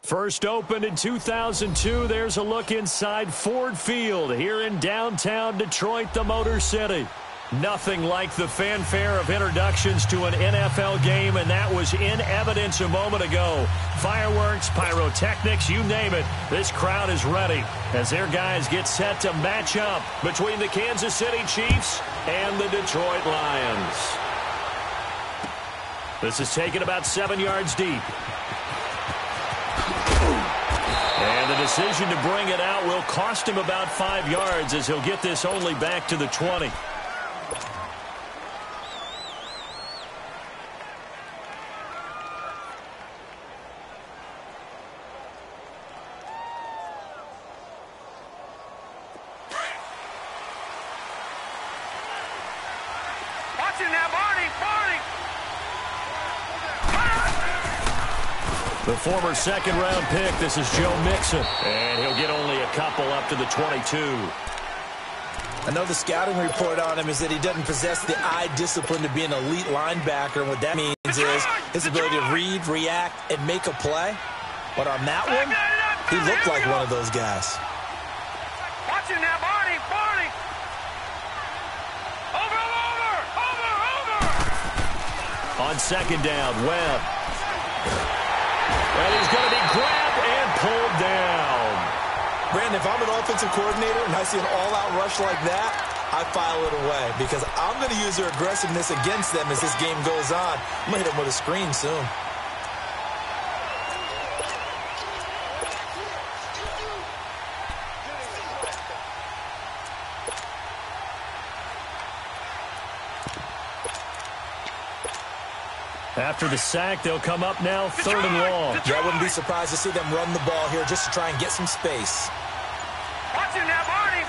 First opened in 2002, there's a look inside Ford Field here in downtown Detroit, the Motor City. Nothing like the fanfare of introductions to an NFL game, and that was in evidence a moment ago. Fireworks, pyrotechnics, you name it. This crowd is ready as their guys get set to match up between the Kansas City Chiefs and the Detroit Lions. This is taken about 7 yards deep. And the decision to bring it out will cost him about 5 yards as he'll get this only back to the 20. The former second-round pick, this is Joe Mixon. And he'll get only a couple up to the 22. I know the scouting report on him is that he doesn't possess the eye discipline to be an elite linebacker. And what that means is his ability to read, react, and make a play. But on that one, he looked like one of those guys. Watch him now, Barney. Over. On second down, Webb. And he's going to be grabbed and pulled down. Brandon, if I'm an offensive coordinator and I see an all-out rush like that, I file it away because I'm going to use their aggressiveness against them as this game goes on. I'm going to hit them with a screen soon. After the sack, they'll come up now, third and long. Yeah, I wouldn't be surprised to see them run the ball here just to try and get some space. Watch him now, Barney.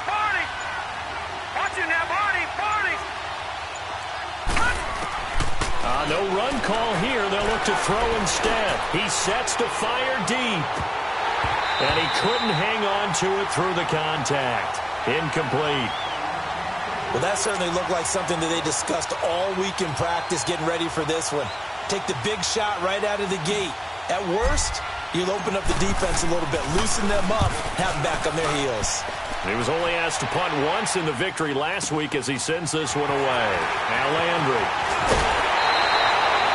Watch him now, Barney. No run call here. They'll look to throw instead. He sets to fire deep. And he couldn't hang on to it through the contact. Incomplete. Well, that certainly looked like something that they discussed all week in practice getting ready for this one. Take the big shot right out of the gate. At worst, you'll open up the defense a little bit, loosen them up, have them back on their heels. He was only asked to punt once in the victory last week as he sends this one away. Now Landry.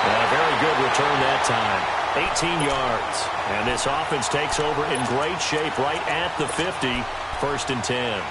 A very good return that time. 18 yards. And this offense takes over in great shape right at the 50. First and 10.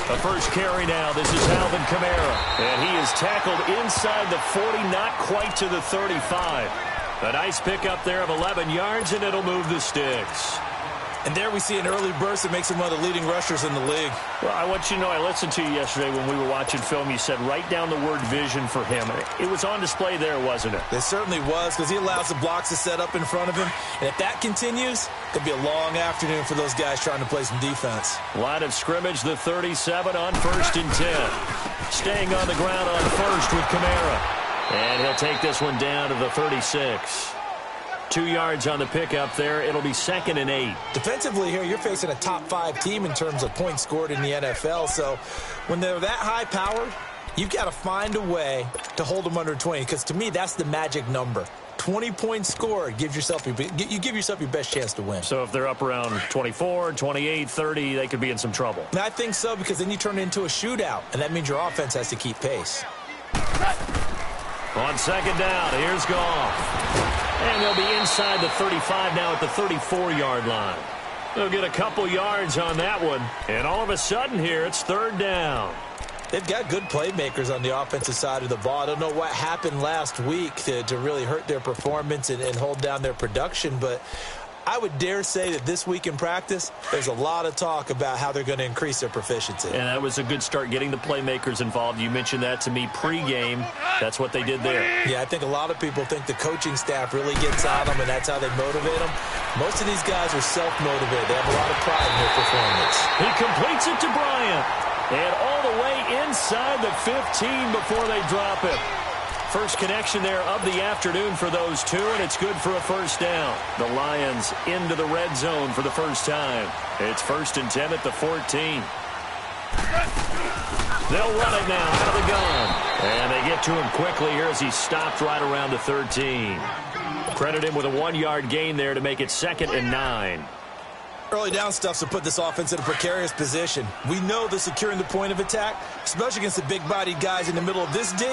The first carry now. This is Alvin Kamara. And he is tackled inside the 40, not quite to the 35. A nice pickup there of 11 yards, and it'll move the sticks. And there we see an early burst that makes him one of the leading rushers in the league. Well, I want you to know, I listened to you yesterday when we were watching film. You said write down the word vision for him. It was on display there, wasn't it? It certainly was, because he allows the blocks to set up in front of him. And if that continues, it'll be a long afternoon for those guys trying to play some defense. Line of scrimmage, the 37 on first and 10. Staying on the ground on first with Kamara. And he'll take this one down to the 36. 2 yards on the pickup there. It'll be second and 8. Defensively here, you're facing a top-5 team in terms of points scored in the NFL. So when they're that high-powered, you've got to find a way to hold them under 20. Because to me, that's the magic number. 20 points scored. You give yourself your best chance to win. So if they're up around 24, 28, 30, they could be in some trouble. And I think so, because then you turn it into a shootout. And that means your offense has to keep pace. On second down, here's Goff. And they'll be inside the 35 now at the 34-yard line. They'll get a couple yards on that one. And all of a sudden here, it's third down. They've got good playmakers on the offensive side of the ball. I don't know what happened last week to really hurt their performance and hold down their production, but I would dare say that this week in practice, there's a lot of talk about how they're going to increase their proficiency. And that was a good start, getting the playmakers involved. You mentioned that to me pregame. That's what they did there. Yeah, I think a lot of people think the coaching staff really gets on them, and that's how they motivate them. Most of these guys are self-motivated. They have a lot of pride in their performance. He completes it to Bryant. And all the way inside the 15 before they drop it. First connection there of the afternoon for those two, and it's good for a first down. The Lions into the red zone for the first time. It's 1st and 10 at the 14. They'll run it now out of the gun. And they get to him quickly here as he stopped right around the 13. Credit him with a 1-yard gain there to make it 2nd and 9. Early down stuff's to put this offense in a precarious position. We know that securing the point of attack, especially against the big-bodied guys in the middle of this D,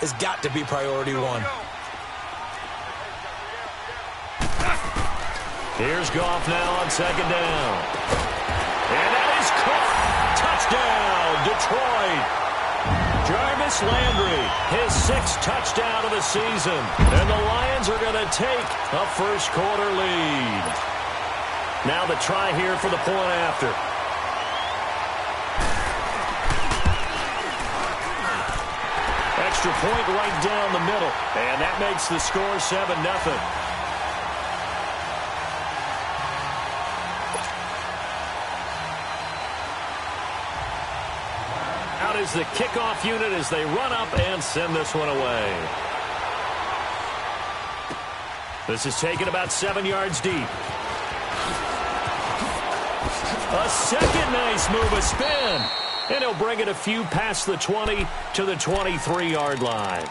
has got to be priority one. Here's Goff now on 2nd down. And that is caught. Touchdown, Detroit. Jarvis Landry, his 6th touchdown of the season. And the Lions are going to take a first-quarter lead. Now the try here for the point after. Extra point right down the middle. And that makes the score 7-0. Out is the kickoff unit as they run up and send this one away. This is taken about 7 yards deep. A second nice move, a spin. And he'll bring it a few past the 20 to the 23-yard line.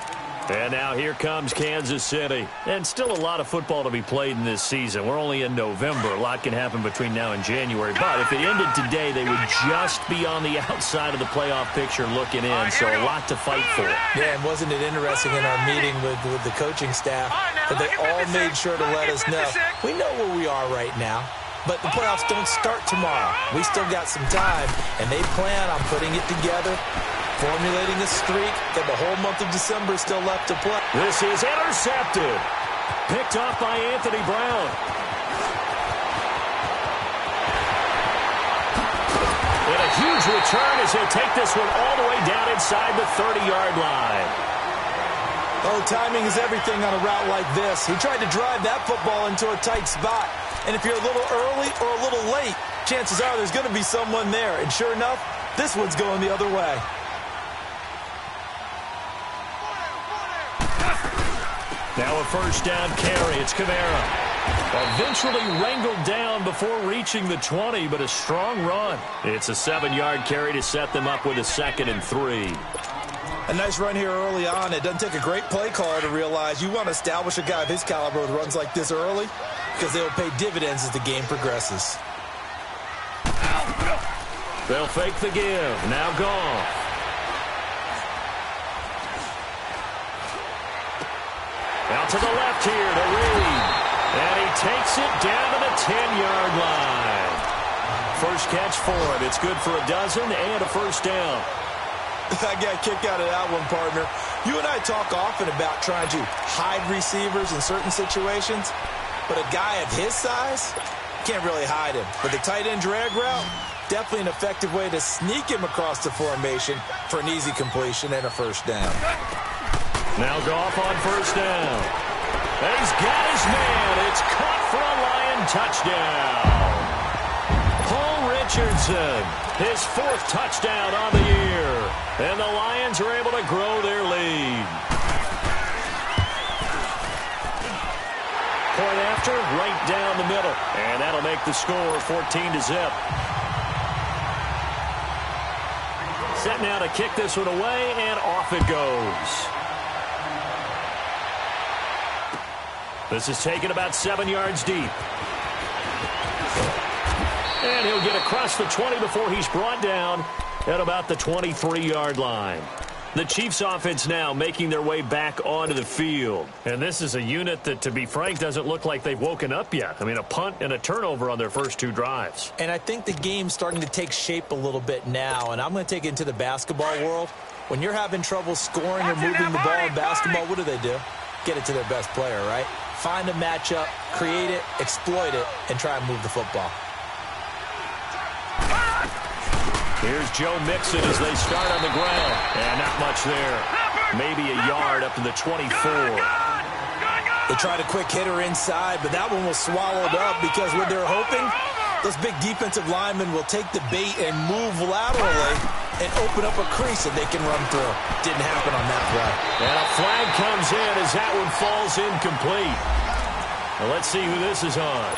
And now here comes Kansas City. And still a lot of football to be played in this season. We're only in November. A lot can happen between now and January. But if it ended today, they would just be on the outside of the playoff picture looking in. So a lot to fight for. Yeah, and wasn't it interesting in our meeting with the coaching staff that they all made sure to let us know. We know where we are right now. But the playoffs don't start tomorrow. We still got some time, and they plan on putting it together, formulating a streak, that the whole month of December is still left to play. This is intercepted. Picked off by Anthony Brown. And a huge return as he'll take this one all the way down inside the 30-yard line. Oh, timing is everything on a route like this. He tried to drive that football into a tight spot. And if you're a little early or a little late, chances are there's going to be someone there. And sure enough, this one's going the other way. Now a first down carry. It's Kamara. Eventually wrangled down before reaching the 20, but a strong run. It's a 7-yard carry to set them up with a 2nd and 3. A nice run here early on. It doesn't take a great play caller to realize you want to establish a guy of his caliber with runs like this early, because they'll pay dividends as the game progresses. They'll fake the give. Now Goff. Out to the left here to Reed. And he takes it down to the 10-yard line. First catch for him. It's good for a dozen and a first down. I got a kick out of that one, partner. You and I talk often about trying to hide receivers in certain situations, but a guy of his size can't really hide him. But the tight end drag route, definitely an effective way to sneak him across the formation for an easy completion and a first down. Now Goff on first down. And he's got his man. It's caught for a Lion touchdown. Paul Richardson, his 4th touchdown on the year. And the Lions are able to grow their lead. Point after, right down the middle. And that'll make the score 14-0. Set now to kick this one away, and off it goes. This is taken about 7 yards deep. And he'll get across the 20 before he's brought down at about the 23-yard line. The Chiefs offense now making their way back onto the field. And this is a unit that, to be frank, doesn't look like they've woken up yet. I mean, a punt and a turnover on their first 2 drives. And I think the game's starting to take shape a little bit now. And I'm going to take it into the basketball world. When you're having trouble scoring or moving the ball in basketball, what do? Get it to their best player, right? Find a matchup, create it, exploit it, and try and move the football. Here's Joe Mixon as they start on the ground. And not much there. Maybe a yard up to the 24. They tried a quick hitter inside, but that one was swallowed up because what they're hoping Those big defensive linemen will take the bait and move laterally and open up a crease that they can run through. Didn't happen on that play. And a flag comes in as that one falls incomplete. Well, let's see who this is on.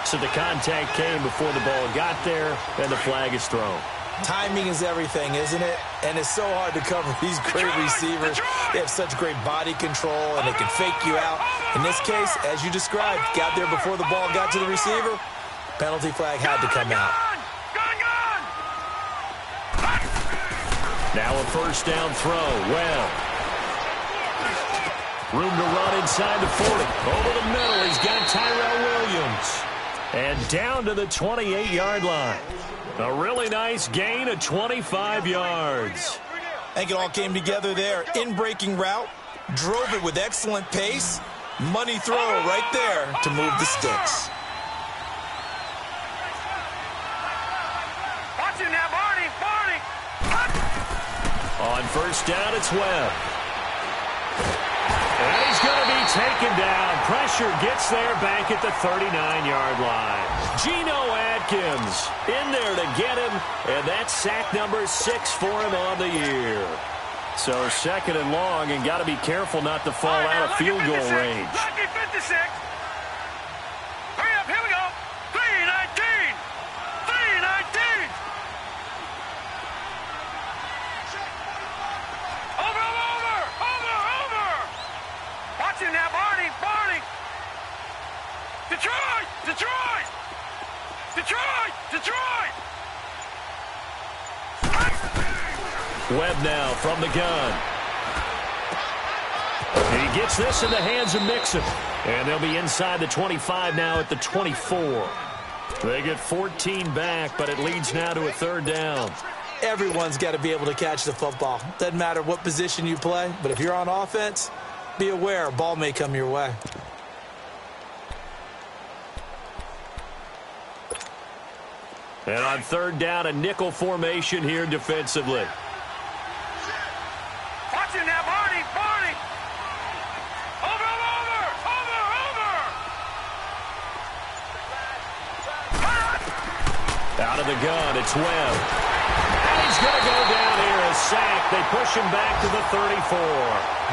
So the contact came before the ball got there, and the flag is thrown. Timing is everything, isn't it? And it's so hard to cover these great receivers. They have such great body control, and they can fake you out. In this case, as you described, got there before the ball got to the receiver. Penalty flag had to come out. Now a first down throw. Well, room to run inside the 40. Over the middle, he's got Tyrell Williams. And down to the 28-yard line. A really nice gain of 25 yards. I think it all came together there. In-breaking route, drove it with excellent pace. Money throw right there to move the sticks. Watch it now, Barney. On first down, it's Webb. And he's going to be taken down. Pressure gets there back at the 39-yard line. Geno Atkins in there to get him, and that's sack number 6 for him on the year. So second and long, and got to be careful not to fall out of field goal range. Lucky 56. Hurry up, here we go. 3-19. 3-19. Over. Watch it now, Barney. Detroit. Webb now from the gun. He gets this in the hands of Mixon. And they'll be inside the 25 now at the 24. They get 14 back, but it leads now to a third down. Everyone's got to be able to catch the football. Doesn't matter what position you play, but if you're on offense, be aware a ball may come your way. And on third down, a nickel formation here defensively. Watch it now, Barney. Over. Out of the gun, it's Webb. And he's going to go down here, a sack. They push him back to the 34.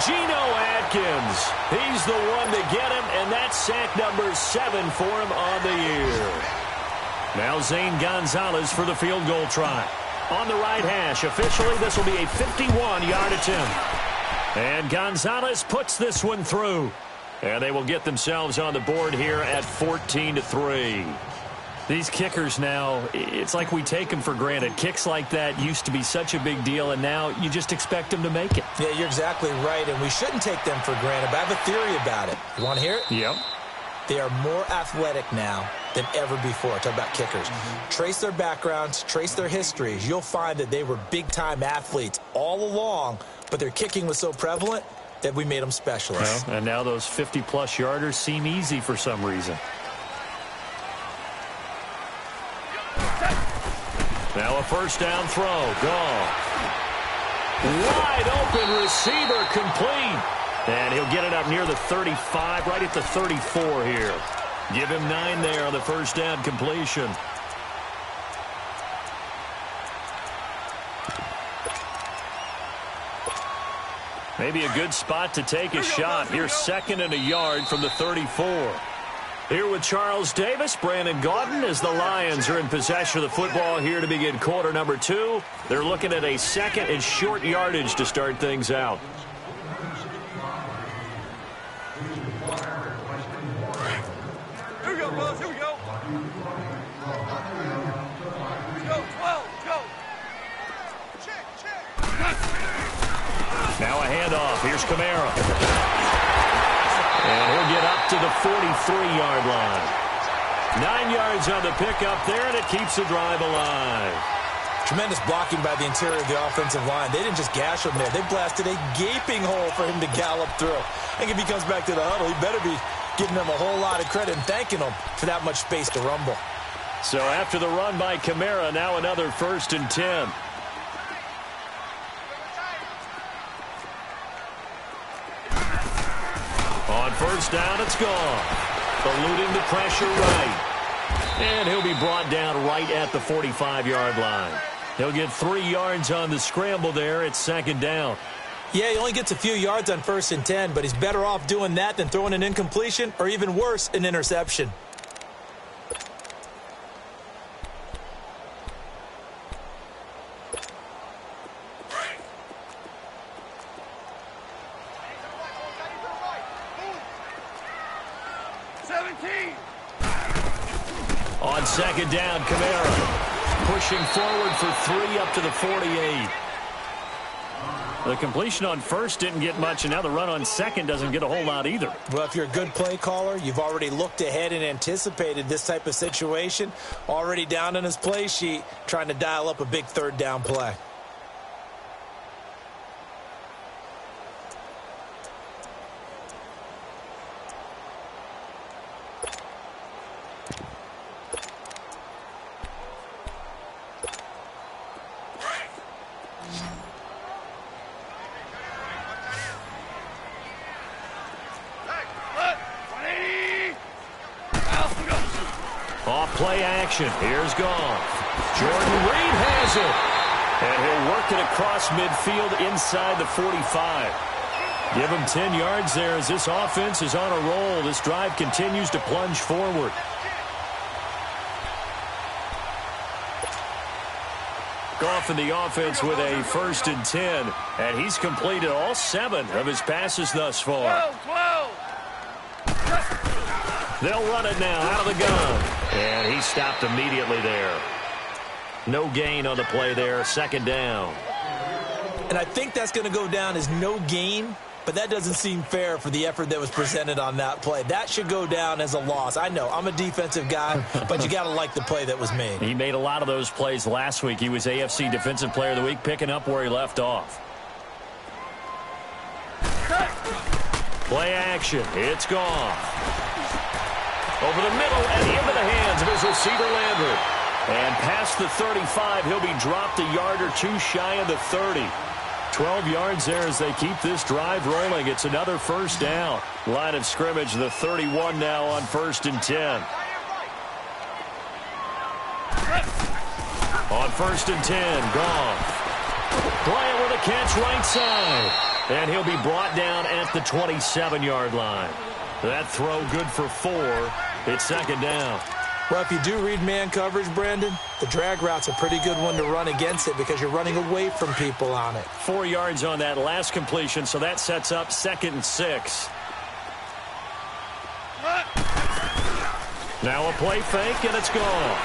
Geno Atkins, he's the one to get him, and that's sack number 7 for him on the year. Now Zane Gonzalez for the field goal try. On the right hash, officially this will be a 51-yard attempt. And Gonzalez puts this one through. And they will get themselves on the board here at 14-3. These kickers now, it's like we take them for granted. Kicks like that used to be such a big deal, and now you just expect them to make it. Yeah, you're exactly right, and we shouldn't take them for granted, but I have a theory about it. You want to hear it? Yep. They are more athletic now than ever before. Talk about kickers. Trace their backgrounds, trace their histories. You'll find that they were big-time athletes all along, but their kicking was so prevalent that we made them specialists. Well, and now those 50-plus yarders seem easy for some reason. Now a first down throw. Gone. Wide open receiver complete. And he'll get it up near the 35, right at the 34 here. Give him 9 there on the first down completion. Maybe a good spot to take a shot. Here's 2nd and a yard from the 34. Here with Charles Davis, Brandon Gaudin, as the Lions are in possession of the football here to begin quarter number 2. They're looking at a 2nd and short yardage to start things out. Here we go, fellas. Here we go. Go, 12, go. Check. Now a handoff. Here's Kamara. And he'll get up to the 43-yard line. 9 yards on the pickup there, and it keeps the drive alive. Tremendous blocking by the interior of the offensive line. They didn't just gash him there. They blasted a gaping hole for him to gallop through. I think if he comes back to the huddle, he better be giving them a whole lot of credit and thanking them for that much space to rumble. So after the run by Kamara, now another 1st and 10. On first down, it's gone. Eluding the pressure right. And he'll be brought down right at the 45-yard line. He'll get 3 yards on the scramble there. It's second down. Yeah, he only gets a few yards on 1st and 10, but he's better off doing that than throwing an incompletion or even worse, an interception. On second down, Kamara pushing forward for 3 up to the 48. The completion on first didn't get much, and now the run on second doesn't get a whole lot either. Well, if you're a good play caller, you've already looked ahead and anticipated this type of situation. Already down in his play sheet, trying to dial up a big 3rd down play. Play action. Here's Goff. Jordan Reed has it. And he'll work it across midfield inside the 45. Give him 10 yards there as this offense is on a roll. This drive continues to plunge forward. Goff in the offense with a 1st and 10. And he's completed all 7 of his passes thus far. They'll run it now out of the gun. And he stopped immediately there. No gain on the play there. Second down. And I think that's going to go down as no gain, but that doesn't seem fair for the effort that was presented on that play. That should go down as a loss. I know, I'm a defensive guy, but you got to like the play that was made. He made a lot of those plays last week. He was AFC Defensive Player of the Week, picking up where he left off. Play action. It's Goff. Over the middle and into the hands of his receiver, Landry. And past the 35, he'll be dropped a yard or 2 shy of the 30. 12 yards there as they keep this drive rolling. It's another 1st down. Line of scrimmage, the 31 now on 1st and 10. On 1st and 10, Goff. Bryant with a catch right side. And he'll be brought down at the 27-yard line. That throw good for 4. It's second down. Well, if you do read man coverage, Brandon, the drag route's a pretty good one to run against it because you're running away from people on it. 4 yards on that last completion, so that sets up 2nd and 6. Now a play fake, and it's gone.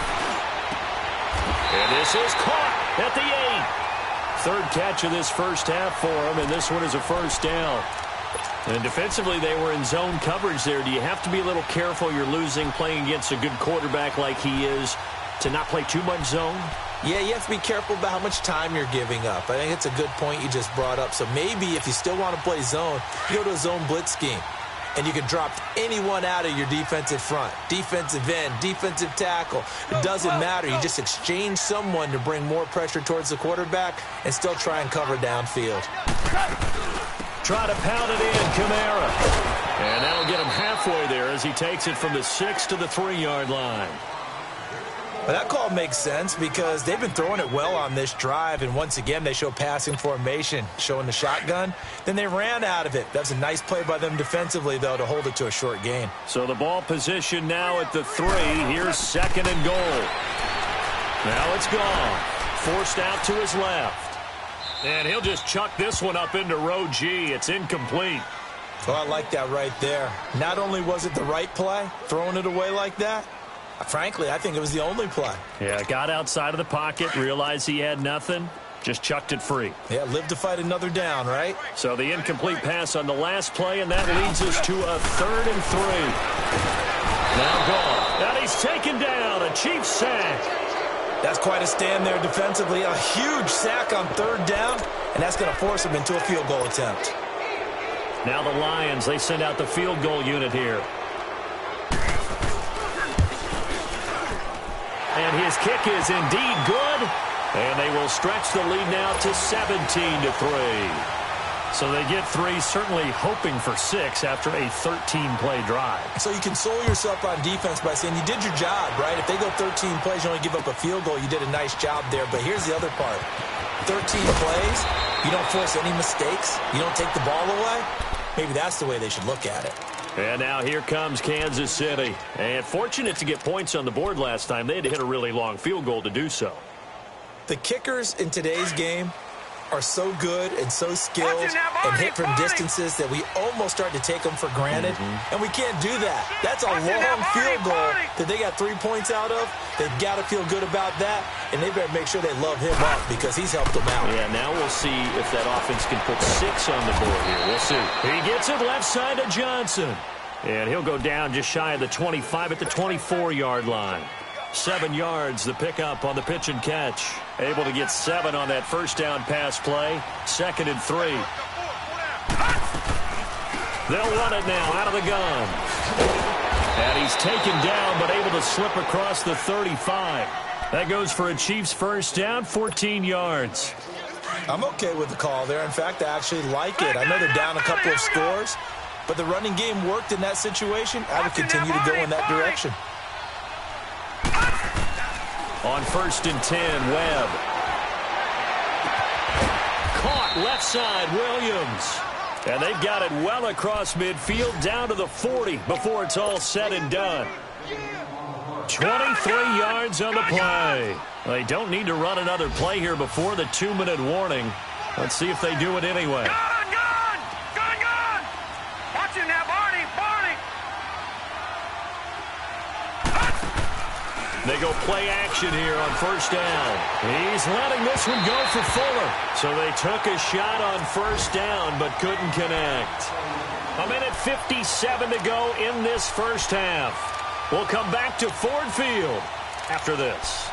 And this is caught at the 8. 3rd catch of this first half for him, and this one is a 1st down. And defensively, they were in zone coverage there. Do you have to be a little careful? You're losing playing against a good quarterback like he is to not play too much zone? Yeah, you have to be careful about how much time you're giving up. I think it's a good point you just brought up. So maybe if you still want to play zone, you go to a zone blitz scheme. And you can drop anyone out of your defensive front. Defensive end, defensive tackle. It doesn't matter. You just exchange someone to bring more pressure towards the quarterback and still try and cover downfield. Try to pound it in, Kamara. And that'll get him halfway there as he takes it from the 6 to the 3-yard line. Well, that call makes sense because they've been throwing it well on this drive, and once again they show passing formation, showing the shotgun. Then they ran out of it. That's a nice play by them defensively, though, to hold it to a short gain. So the ball position now at the 3. Here's 2nd and goal. Now it's gone. Forced out to his left. And he'll just chuck this one up into row G. It's incomplete. Well, I like that right there. Not only was it the right play, throwing it away like that, frankly, I think it was the only play. Yeah, got outside of the pocket, realized he had nothing, just chucked it free. Yeah, live to fight another down, right? So the incomplete pass on the last play, and that leads us to a 3rd and 3. Now gone. And he's taken down. A Chiefs sack. That's quite a stand there defensively. A huge sack on 3rd down, and that's going to force him into a field goal attempt. Now the Lions, they send out the field goal unit here. And his kick is indeed good. And they will stretch the lead now to 17-3. So they get 3, certainly hoping for 6 after a 13-play drive. So you console yourself on defense by saying you did your job, right? If they go 13 plays, you only give up a field goal, you did a nice job there. But here's the other part. 13 plays, you don't force any mistakes, you don't take the ball away. Maybe that's the way they should look at it. And now here comes Kansas City. And fortunate to get points on the board last time. They had to hit a really long field goal to do so. The kickers in today's game are so good and so skilled and hit from distances that we almost start to take them for granted. And we can't do that. That's a long field goal that they got 3 points out of. They've got to feel good about that, and they better make sure they love him up because he's helped them out. Yeah, now we'll see if that offense can put 6 on the board here. We'll see. He gets it left side to Johnson. And he'll go down just shy of the 25 at the 24-yard line. 7 yards, the pickup on the pitch and catch. Able to get 7 on that first down pass play. 2nd and 3. They'll run it now out of the gun. And he's taken down, but able to slip across the 35. That goes for a Chiefs first down, 14 yards. I'm okay with the call there. In fact, I actually like it. I know they're down a couple of scores, but the running game worked in that situation. I would continue to go in that direction. On 1st and 10, Webb. Caught left side, Williams. And they've got it well across midfield down to the 40 before it's all said and done. 23 yards on the play. They don't need to run another play here before the 2-minute warning. Let's see if they do it anyway. Watching that, Barney. They go play action here on first down. He's letting this one go for Fuller. So they took a shot on first down but couldn't connect. 1:57 to go in this first half. We'll come back to Ford Field after this.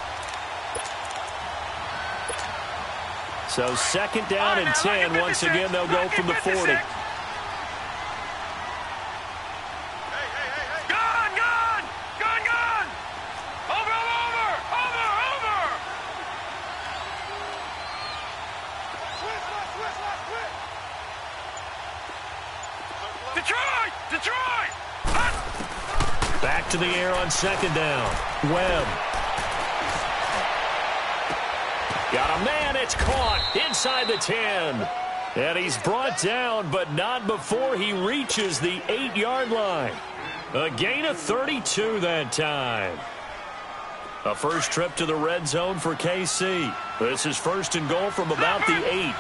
So 2nd down and 10. Once again, they'll go from the 40. Detroit! Back to the air on 2nd down. Webb. Got a man. It's caught inside the 10. And he's brought down, but not before he reaches the 8-yard line. A gain of 32 that time. A first trip to the red zone for KC. This is 1st and goal from about the 8.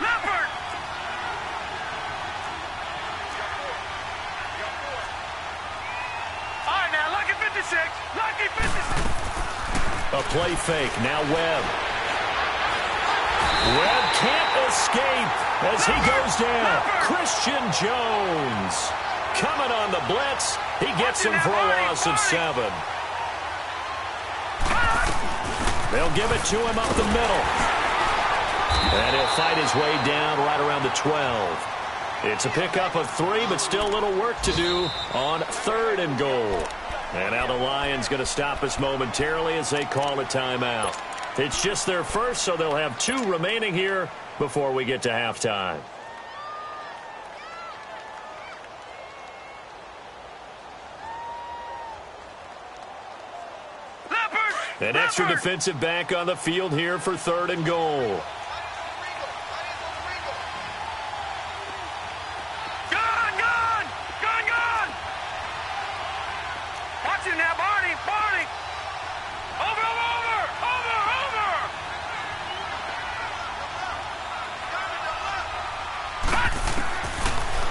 A play fake. Now Webb. Webb can't escape as he goes down. Christian Jones coming on the blitz. He gets him for a loss of 7. They'll give it to him up the middle. And he'll fight his way down right around the 12. It's a pickup of 3, but still a little work to do on 3rd and goal. And now the Lions going to stop us momentarily as they call a timeout. It's just their first, so they'll have 2 remaining here before we get to halftime. An extra defensive back on the field here for 3rd and goal.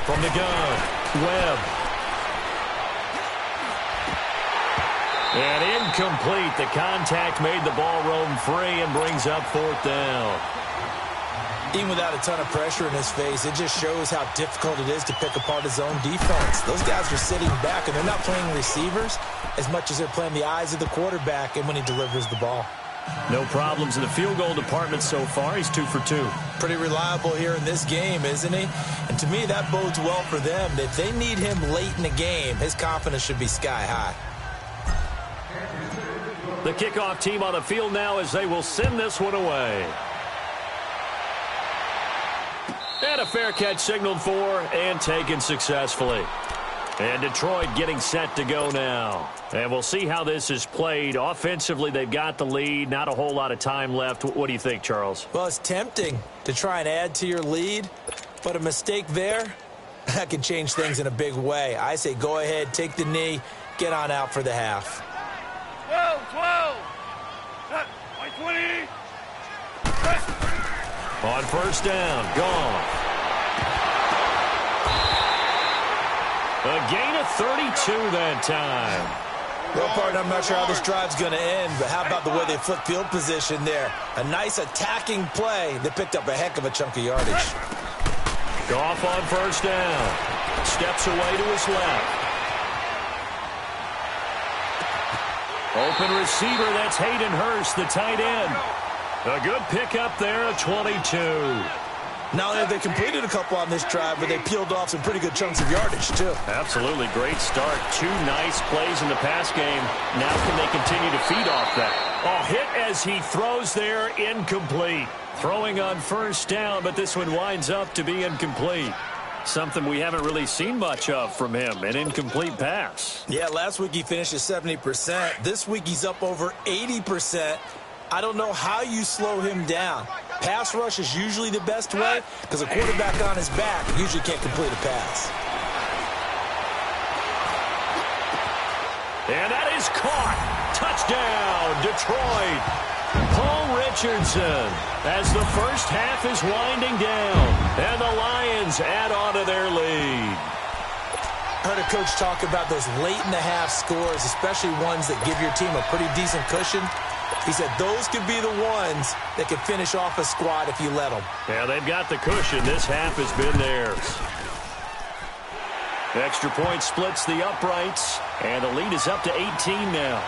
From the gun, Webb. And incomplete. The contact made the ball roam free and brings up 4th down. Even without a ton of pressure in his face, it just shows how difficult it is to pick apart his own defense. Those guys are sitting back, and they're not playing receivers as much as they're playing the eyes of the quarterback and when he delivers the ball. No problems in the field goal department so far. He's 2 for 2. Pretty reliable here in this game, isn't he? And to me, that bodes well for them. If they need him late in the game, his confidence should be sky high. The kickoff team on the field now as they will send this one away. And a fair catch signaled for and taken successfully. And Detroit getting set to go now. And we'll see how this is played. Offensively, they've got the lead. Not a whole lot of time left. What do you think, Charles? Well, it's tempting to try and add to your lead, but a mistake there, that can change things in a big way. I say go ahead, take the knee, get on out for the half. 12. 20. On first down, gone. A gain of 32 that time. Well, partner, I'm not sure how this drive's going to end, but how about the way they flip field position there? A nice attacking play that picked up a heck of a chunk of yardage. Goff on first down. Steps away to his left. Open receiver, that's Hayden Hurst, the tight end. A good pickup there at 22. Not only have they completed a couple on this drive, but they peeled off some pretty good chunks of yardage, too. Absolutely great start. 2 nice plays in the pass game. Now can they continue to feed off that? Oh, hit as he throws there, incomplete. Throwing on first down, but this one winds up to be incomplete. Something we haven't really seen much of from him, an incomplete pass. Yeah, last week he finished at 70%. This week he's up over 80%. I don't know how you slow him down. Pass rush is usually the best way because a quarterback on his back usually can't complete a pass. And that is caught. Touchdown, Detroit. Paul Richardson as the first half is winding down. And the Lions add on to their lead. I heard a coach talk about those late-in-the-half scores, especially ones that give your team a pretty decent cushion. He said those could be the ones that could finish off a squad if you let them. Yeah, they've got the cushion. This half has been theirs. Extra point splits the uprights, and the lead is up to 18 now.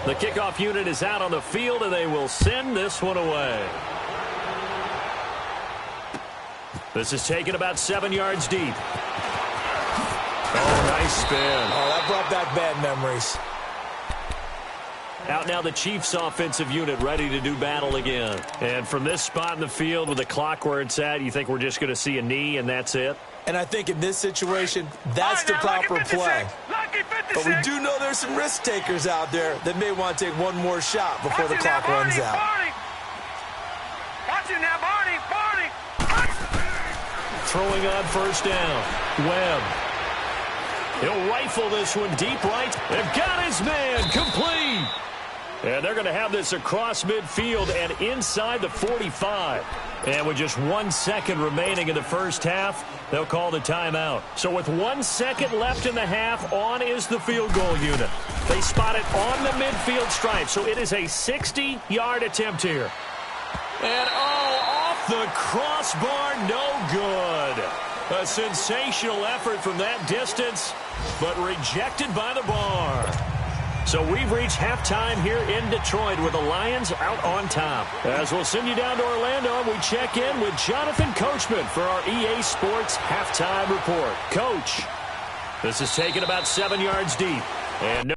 The kickoff unit is out on the field, and they will send this one away. This is taken about 7 yards deep. Oh, nice spin. Oh, that brought back bad memories. Out now the Chiefs offensive unit ready to do battle again. And from this spot in the field with the clock where it's at, you think we're just going to see a knee and that's it? And I think in this situation, that's the proper play. But we do know there's some risk takers out there that may want to take one more shot before the clock runs out. Watching that, Barney. Throwing on first down. Webb. He'll rifle this one deep right. They've got his man. Complete. And they're going to have this across midfield and inside the 45. And with just 1 second remaining in the first half, they'll call the timeout. So with 1 second left in the half, on is the field goal unit. They spot it on the midfield stripe, so it is a 60-yard attempt here. And, off the crossbar, no good. A sensational effort from that distance, but rejected by the bar. So we've reached halftime here in Detroit with the Lions out on top. As we'll send you down to Orlando, we check in with Jonathan Coachman for our EA Sports Halftime Report. Coach, this is taken about 7 yards deep. And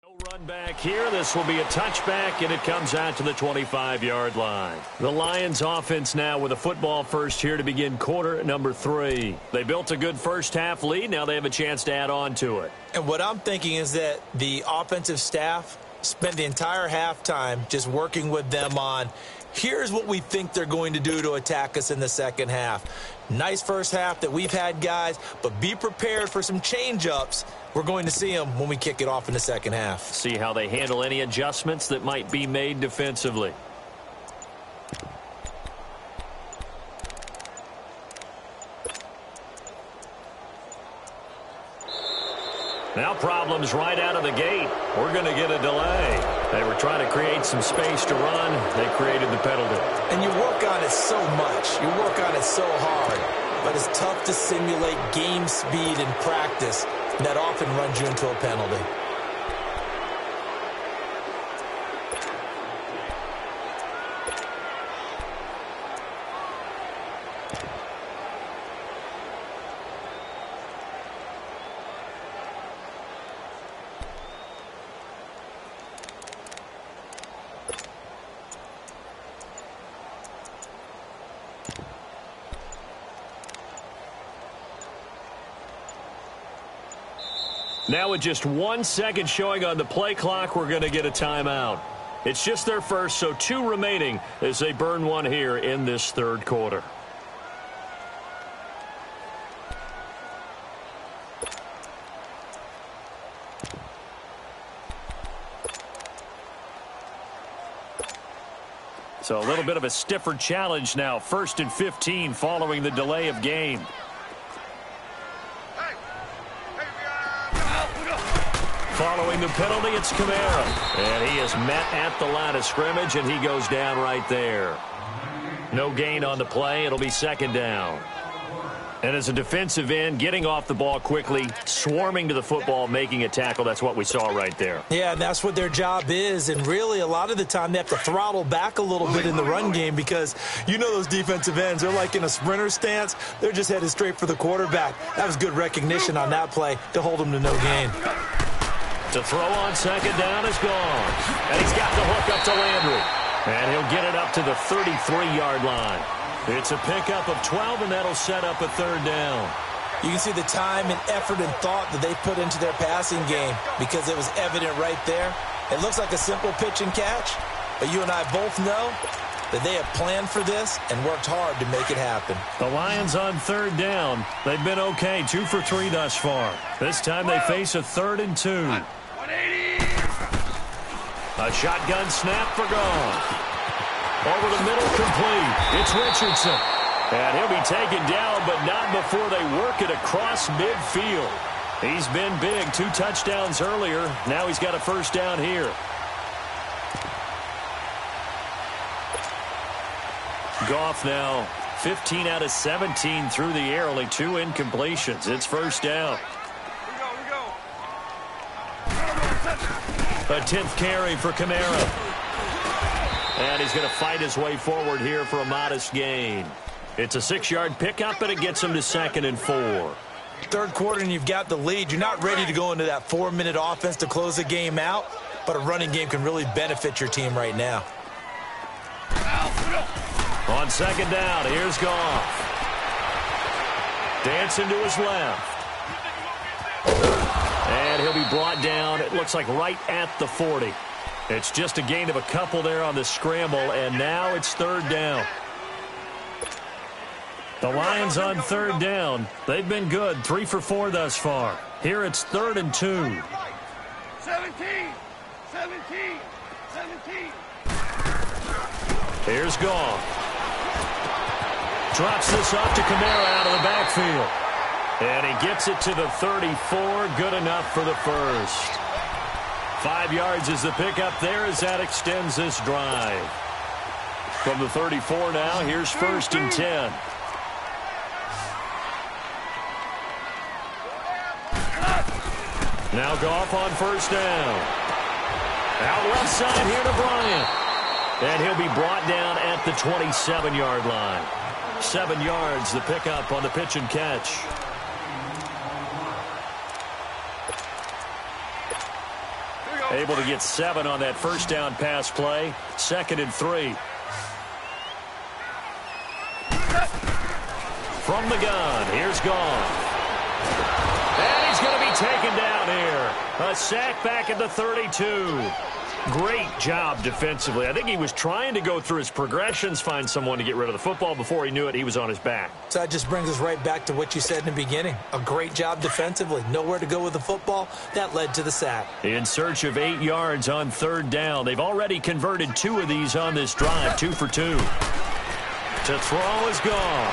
no run back here. This will be a touchback, and it comes out to the 25-yard line. The Lions offense now with a football first here to begin quarter number 3. They built a good first half lead. Now they have a chance to add on to it. And what I'm thinking is that the offensive staff spent the entire halftime just working with them on Here's what we think they're going to do to attack us in the second half. Nice first half that we've had, guys, but be prepared for some change-ups. We're going to see them when we kick it off in the second half. See how they handle any adjustments that might be made defensively. Now problems right out of the gate. We're going to get a delay. They were trying to create some space to run. They created the penalty. And you work on it so much. You work on it so hard. But it's tough to simulate game speed in practice. And that often runs you into a penalty. Now with just 1 second showing on the play clock, we're going to get a timeout. It's just their first, so 2 remaining as they burn one here in this third quarter. So a little bit of a stiffer challenge now. 1st and 15 following the delay of game. Following the penalty, it's Kamara. And he is met at the line of scrimmage, and he goes down right there. No gain on the play. It'll be second down. And as a defensive end, getting off the ball quickly, swarming to the football, making a tackle, that's what we saw right there. Yeah, and that's what their job is. And really, a lot of the time, they have to throttle back a little bit in the run game because you know those defensive ends, they're like in a sprinter stance. They're just headed straight for the quarterback. That was good recognition on that play to hold them to no gain. To throw on second down is gone. And he's got the hook up to Landry. And he'll get it up to the 33-yard line. It's a pickup of 12, and that'll set up a third down. You can see the time and effort and thought that they put into their passing game because it was evident right there. It looks like a simple pitch and catch, but you and I both know that they have planned for this and worked hard to make it happen. The Lions on third down. They've been okay, 2 for 3 thus far. This time they face a 3rd and 2. 180. A shotgun snap for Goff. Over the middle, complete. It's Richardson. And he'll be taken down, but not before they work it across midfield. He's been big, 2 touchdowns earlier. Now he's got a first down here. Goff now 15 out of 17 through the air, only 2 incompletions. It's first down. A 10th carry for Kamara. And he's going to fight his way forward here for a modest gain. It's a 6-yard pickup, but it gets him to 2nd and 4. Third quarter and you've got the lead. You're not ready to go into that 4-minute offense to close the game out, but a running game can really benefit your team right now. On second down, here's Goff. Dancing to his left. And he'll be brought down, it looks like right at the 40. It's just a gain of a couple there on the scramble, and now it's third down. The Lions on third down. They've been good, 3 for 4 thus far. Here it's 3rd and 2. 17. Here's Goff. Drops this off to Kamara out of the backfield. And he gets it to the 34. Good enough for the first. 5 yards is the pickup there as that extends this drive. From the 34 now, here's 1st and 10. Now Goff on first down. Out left side here to Bryant. And he'll be brought down at the 27-yard line. 7 yards, the pickup on the pitch and catch. Able to get 7 on that first down pass play. 2nd and 3. From the gun, here's Goff. And he's going to be taken down here. A sack back at the 32. Great job defensively. I think he was trying to go through his progressions, find someone to get rid of the football. Before he knew it, he was on his back. So that just brings us right back to what you said in the beginning. A great job defensively. Nowhere to go with the football. That led to the sack. In search of 8 yards on 3rd down. They've already converted 2 of these on this drive. 2 for 2. To throw is gone.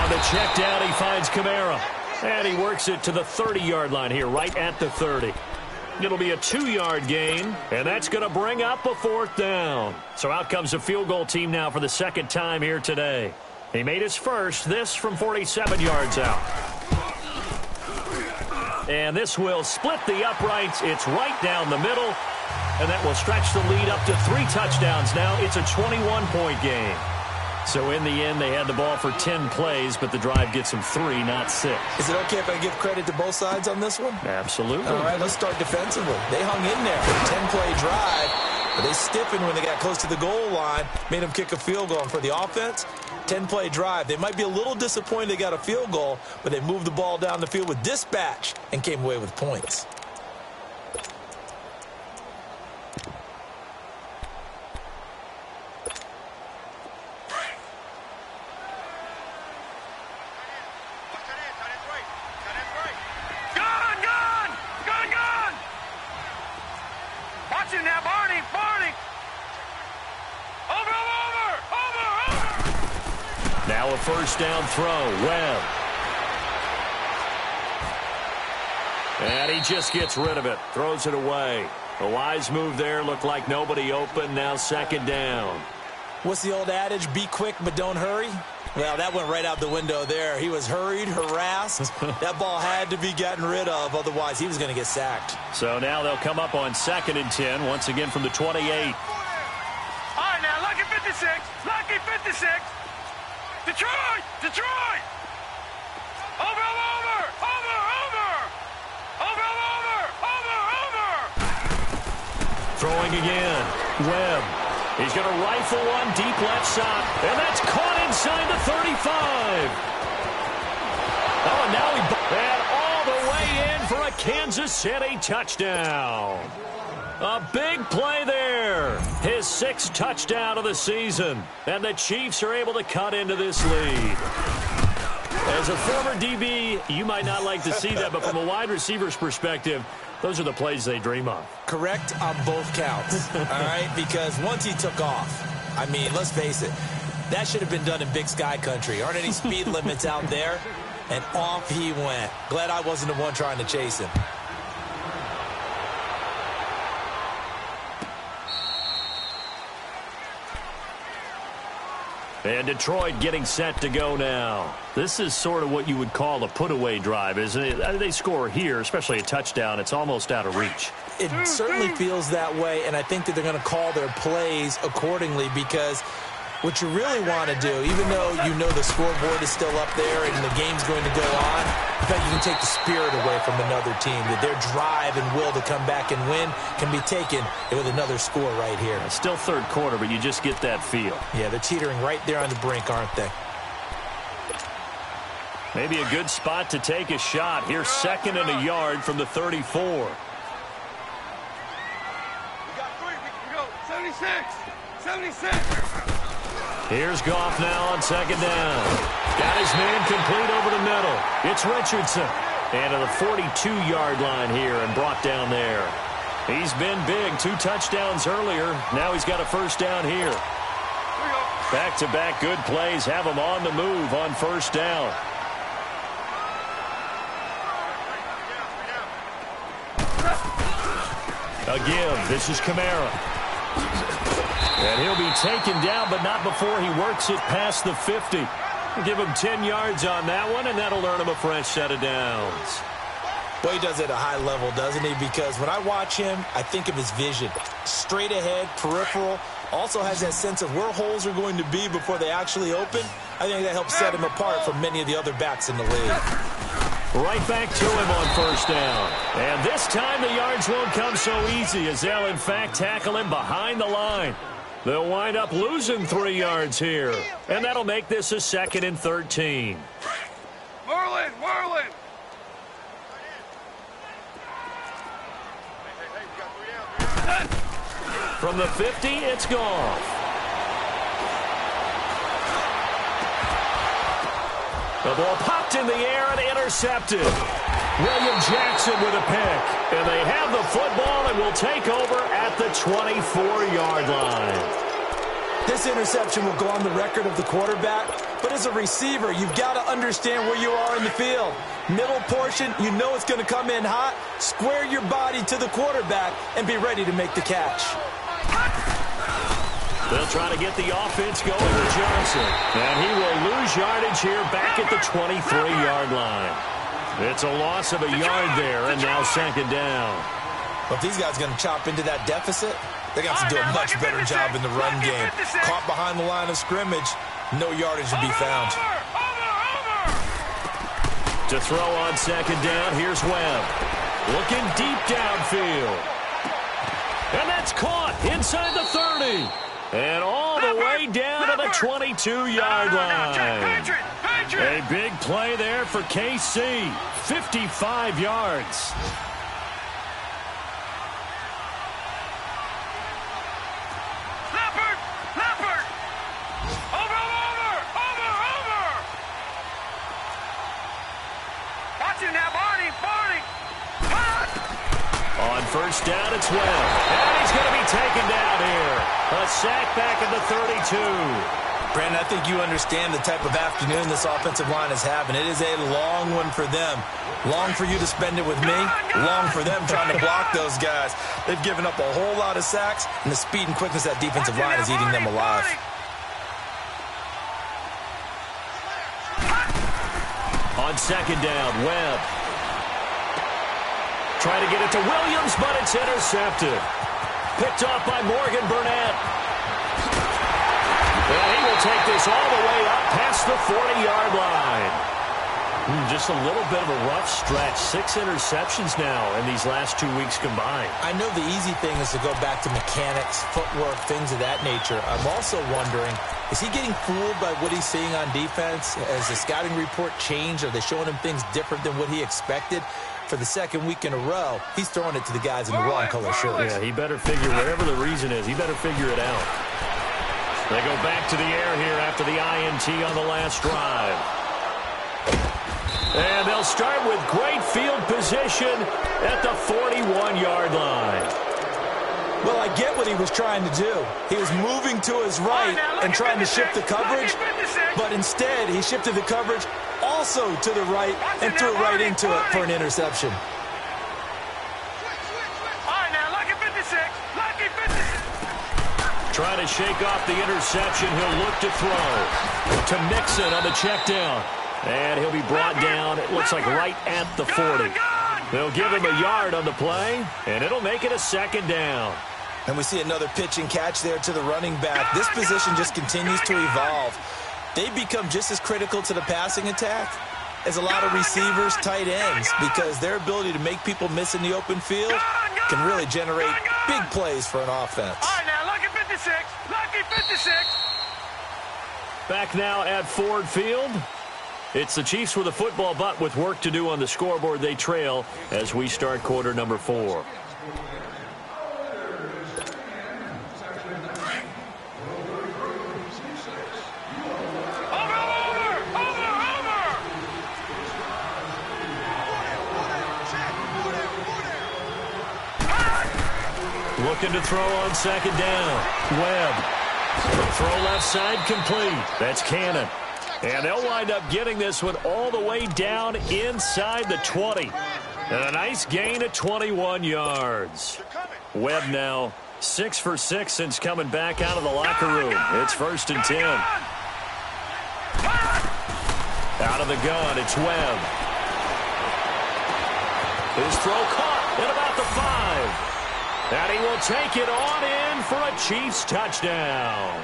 On the check down, he finds Kamara. And he works it to the 30-yard line here, right at the 30. It'll be a 2-yard gain, and that's going to bring up a 4th down. So out comes a field goal team now for the 2nd time here today. He made his first, this from 47 yards out. And this will split the uprights. It's right down the middle, and that will stretch the lead up to 3 touchdowns now. It's a 21-point game. So in the end, they had the ball for 10 plays, but the drive gets them 3, not 6. Is it okay if I give credit to both sides on this one? Absolutely. All right, let's start defensively. They hung in there for a 10-play drive, but they stiffened when they got close to the goal line, made them kick a field goal. And for the offense, 10-play drive. They might be a little disappointed they got a field goal, but they moved the ball down the field with dispatch and came away with points. Now a 1st down throw. Webb. And he just gets rid of it. Throws it away. A wise move there. Looked like nobody open. Now 2nd down. What's the old adage? Be quick, but don't hurry. Well, that went right out the window there. He was hurried, harassed. That ball had to be gotten rid of. Otherwise, he was going to get sacked. So now they'll come up on 2nd and 10. Once again from the 28. All right, now, lucky 56. Lucky 56. Detroit! Detroit! Over, over! Over, over! Over, over! Over, over! Throwing again. Webb. He's going to rifle one deep left side. And that's caught inside the 35. Oh, and now and all the way in for a Kansas City touchdown. A big play there. His 6th touchdown of the season. And the Chiefs are able to cut into this lead. As a former DB, you might not like to see that, but from a wide receiver's perspective, those are the plays they dream of. Correct on both counts, all right? Because once he took off, I mean, let's face it, that should have been done in Big Sky Country. Aren't any speed limits out there? And off he went. Glad I wasn't the one trying to chase him. And Detroit getting set to go now. This is sort of what you would call a put-away drive, isn't it? They score here, especially a touchdown. It's almost out of reach. It certainly feels that way, and I think that they're going to call their plays accordingly because what you really want to do, even though you know the scoreboard is still up there and the game's going to go on, in fact, you can take the spirit away from another team, that their drive and will to come back and win can be taken with another score right here. It's still 3rd quarter, but you just get that feel. Yeah, they're teetering right there on the brink, aren't they? Maybe a good spot to take a shot. Here's 2nd and a yard from the 34. We got 3. We can go. 76. 76. Here's Goff now on 2nd down. Got his man complete over the middle. It's Richardson. And to the 42-yard line here and brought down there. He's been big. 2 touchdowns earlier. Now he's got a 1st down here. Back-to-back good plays have him on the move on 1st down. A give. This is Kamara. And he'll be taken down, but not before he works it past the 50. We'll give him 10 yards on that one, and that'll earn him a fresh set of downs. Well, he does it at a high level, doesn't he? Because when I watch him, I think of his vision. Straight ahead, peripheral. Also has that sense of where holes are going to be before they actually open. I think that helps set him apart from many of the other backs in the league. Right back to him on 1st down. And this time the yards won't come so easy as they'll, in fact, tackle him behind the line. They'll wind up losing 3 yards here. And that'll make this a 2nd and 13. Merlin! Merlin! From the 50, it's Goff. The ball popped in the air and intercepted. William Jackson with a pick. And they have the football and will take over at the 24-yard line. This interception will go on the record of the quarterback, but as a receiver, you've got to understand where you are in the field. Middle portion, you know it's going to come in hot. Square your body to the quarterback and be ready to make the catch. They'll try to get the offense going with Johnson. And he will lose yardage here back at the 23-yard line. It's a loss of a yard there, and now second down. Well, if these guys are going to chop into that deficit, they're going to have to do a much better job in the run game. Caught behind the line of scrimmage, no yardage to be found. To throw on second down, here's Webb. Looking deep downfield. And that's caught inside the 30. And all the way down to the 22-yard line. A big play there for KC. 55 yards. On first down, it's Webb. And he's going to be taken down here. A sack back at the 32. Brandon, I think you understand the type of afternoon this offensive line is having. It is a long one for them. Long for you to spend it with me. Long for them trying to block those guys. They've given up a whole lot of sacks, and the speed and quickness of that defensive line is eating them alive. On second down, Webb. Trying to get it to Williams, but it's intercepted. Picked off by Morgan Burnett. And he will take this all the way up past the 40-yard line. Just a little bit of a rough stretch. 6 interceptions now in these last 2 weeks combined. I know the easy thing is to go back to mechanics, footwork, things of that nature. I'm also wondering, is he getting fooled by what he's seeing on defense? Has the scouting report changed? Are they showing him things different than what he expected? For the second week in a row, he's throwing it to the guys in the wrong color shirts. Yeah, he better figure, whatever the reason is, he better figure it out. They go back to the air here after the INT on the last drive. And they'll start with great field position at the 41-yard line. Well, I get what he was trying to do. He was moving to his right and trying to shift the coverage, but instead he shifted the coverage also to the right and threw right into it for an interception. Trying to shake off the interception. He'll look to throw to Mixon on the check down. And he'll be brought down, it looks like right at the 40. They'll give him a yard on the play, and it'll make it a second down. And we see another pitch and catch there to the running back. This position just continues to evolve. They become just as critical to the passing attack as a lot of receivers, tight ends, because their ability to make people miss in the open field can really generate big plays for an offense. All right, now, lucky 56. Lucky 56. Back now at Ford Field. It's the Chiefs with a football, but with work to do on the scoreboard. They trail as we start quarter number 4. Looking to throw on second down. Webb. Throw left side complete. That's Cannon. And they'll wind up getting this one all the way down inside the 20. And a nice gain of 21 yards. Webb now 6 for 6 since coming back out of the locker room. It's 1st and 10. Out of the gun, it's Webb. His throw caught at about the 5. And he will take it on in for a Chiefs touchdown.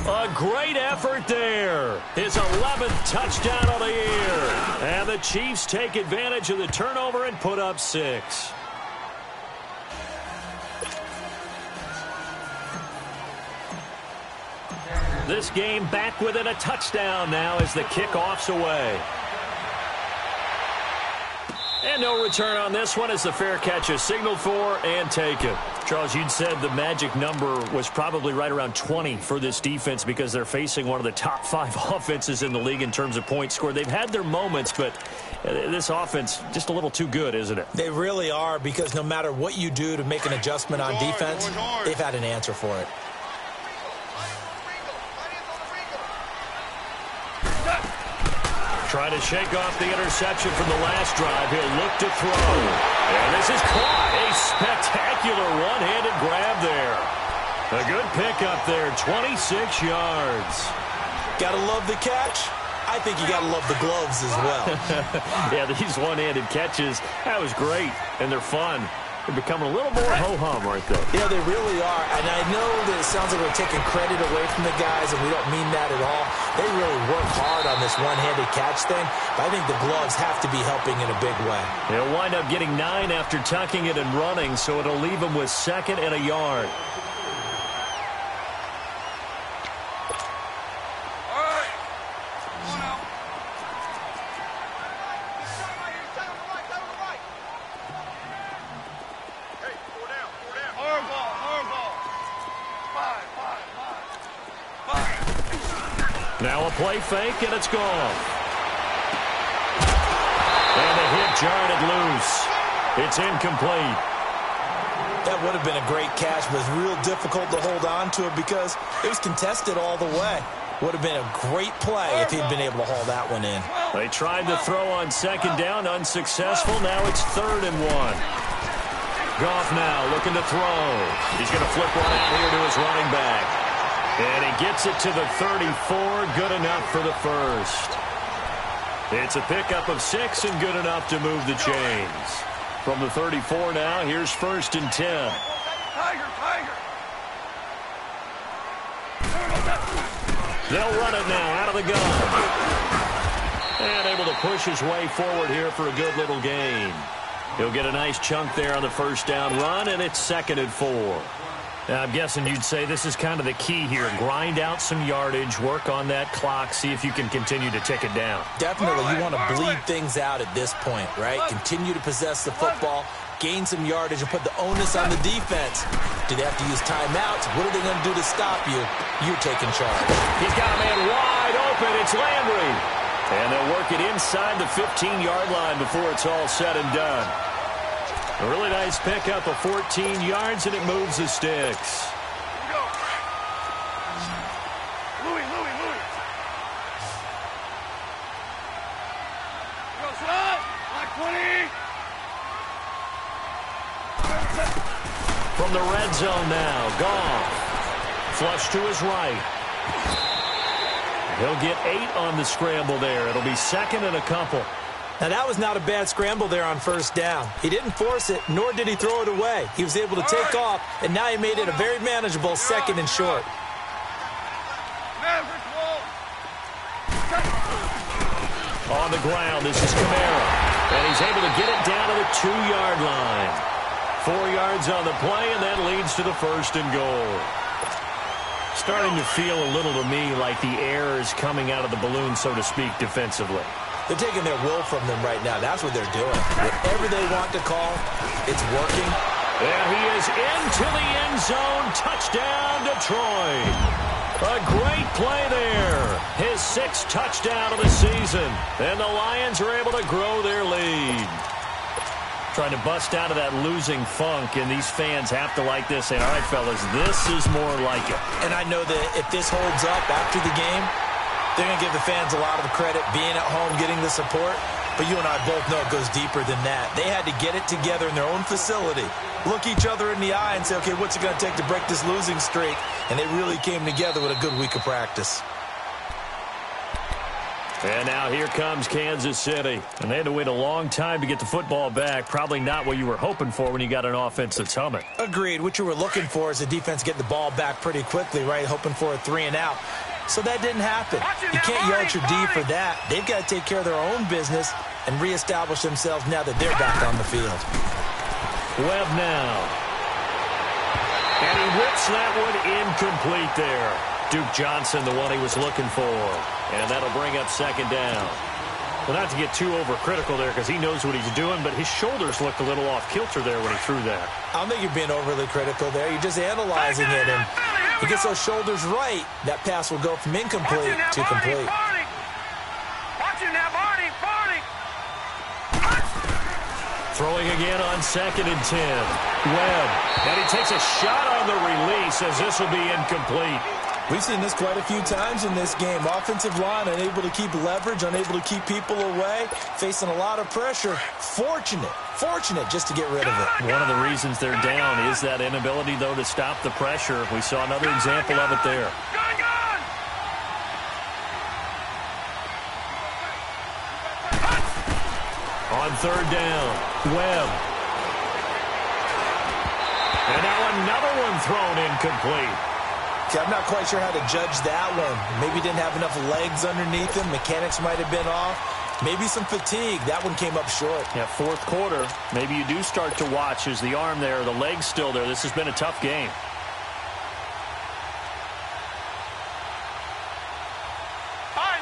A great effort there. His 11th touchdown of the year. And the Chiefs take advantage of the turnover and put up 6. This game back within a touchdown now as the kickoff's away. And no return on this one as the fair catch is signaled for and taken. Charles, you'd said the magic number was probably right around 20 for this defense because they're facing one of the top 5 offenses in the league in terms of points scored. They've had their moments, but this offense just a little too good, isn't it? They really are, because no matter what you do to make an adjustment on defense, they've had an answer for it. Trying to shake off the interception from the last drive. He'll look to throw. And this is caught. A spectacular one-handed grab there. A good pickup there, 26 yards. Gotta love the catch. I think you gotta love the gloves as well. Yeah, these one-handed catches, that was great, and they're fun. They're becoming a little more ho-hum, aren't they? Yeah, they really are. And I know that it sounds like we're taking credit away from the guys, and we don't mean that at all. They really work hard on this one-handed catch thing, but I think the gloves have to be helping in a big way. They'll wind up getting 9 after tucking it and running, so it'll leave them with 2nd and a yard. Now a play fake, and it's gone. And the hit jarred it loose. It's incomplete. That would have been a great catch, but it was real difficult to hold on to it because it was contested all the way. Would have been a great play if he'd been able to haul that one in. They tried to throw on 2nd down, unsuccessful. Now it's 3rd and 1. Goff now looking to throw. He's going to flip one out here to his running back. And he gets it to the 34, good enough for the first. It's a pickup of 6 and good enough to move the chains. From the 34 now, here's 1st and 10. They'll run it now out of the gun. And able to push his way forward here for a good little gain. He'll get a nice chunk there on the 1st down run, and it's 2nd and 4. Now, I'm guessing you'd say this is kind of the key here. Grind out some yardage, work on that clock, see if you can continue to tick it down. Definitely. You want to bleed things out at this point, right? Continue to possess the football, gain some yardage, and put the onus on the defense. Do they have to use timeouts? What are they going to do to stop you? You're taking charge. He's got a man wide open. It's Landry. And they'll work it inside the 15-yard line before it's all said and done. A really nice pickup of 14 yards, and it moves the sticks. Louis. From the red zone now, Goff. Flush to his right. He'll get 8 on the scramble there. It'll be 2nd and a couple. Now, that was not a bad scramble there on 1st down. He didn't force it, nor did he throw it away. He was able to take off, and now he made it a very manageable 2nd and short. On the ground, this is Kamara. And he's able to get it down to the 2-yard line. 4 yards on the play, and that leads to the 1st and goal. Starting to feel a little to me like the air is coming out of the balloon, so to speak, defensively. They're taking their will from them right now. That's what they're doing. Whatever they want to call, it's working. Yeah, he is into the end zone. Touchdown, Detroit. A great play there. His 6th touchdown of the season. And the Lions are able to grow their lead. Trying to bust out of that losing funk, and these fans have to like this. Saying, all right, fellas, this is more like it. And I know that if this holds up after the game, they're going to give the fans a lot of credit, being at home, getting the support. But you and I both know it goes deeper than that. They had to get it together in their own facility, look each other in the eye and say, okay, what's it going to take to break this losing streak? And they really came together with a good week of practice. And now here comes Kansas City. And they had to wait a long time to get the football back. Probably not what you were hoping for when you got an offense that's humming. Agreed. What you were looking for is the defense getting the ball back pretty quickly, right? Hoping for a 3 and out. So that didn't happen. You can't yell at your D for that. They've got to take care of their own business and reestablish themselves now that they're back on the field. Webb now. And he whips that one incomplete there. Duke Johnson, the one he was looking for. And that'll bring up 2nd down. Well, not to get too overcritical there because he knows what he's doing, but his shoulders looked a little off kilter there when he threw that. I don't think you're being overly critical there. You're just analyzing it, and he gets those shoulders right. That pass will go from incomplete to complete. Watch it now, Barney. Throwing again on 2nd and 10. Webb. And he takes a shot on the release as this will be incomplete. We've seen this quite a few times in this game. Offensive line unable to keep leverage, unable to keep people away, facing a lot of pressure. Fortunate just to get rid of it. One of the reasons they're down is that inability, though, to stop the pressure. We saw another example of it there. On 3rd down, Webb. And now another one thrown incomplete. See, I'm not quite sure how to judge that one. Maybe didn't have enough legs underneath him. Mechanics might have been off. Maybe some fatigue. That one came up short. Yeah, 4th quarter. Maybe you do start to watch as the arm there, the leg's still there. This has been a tough game.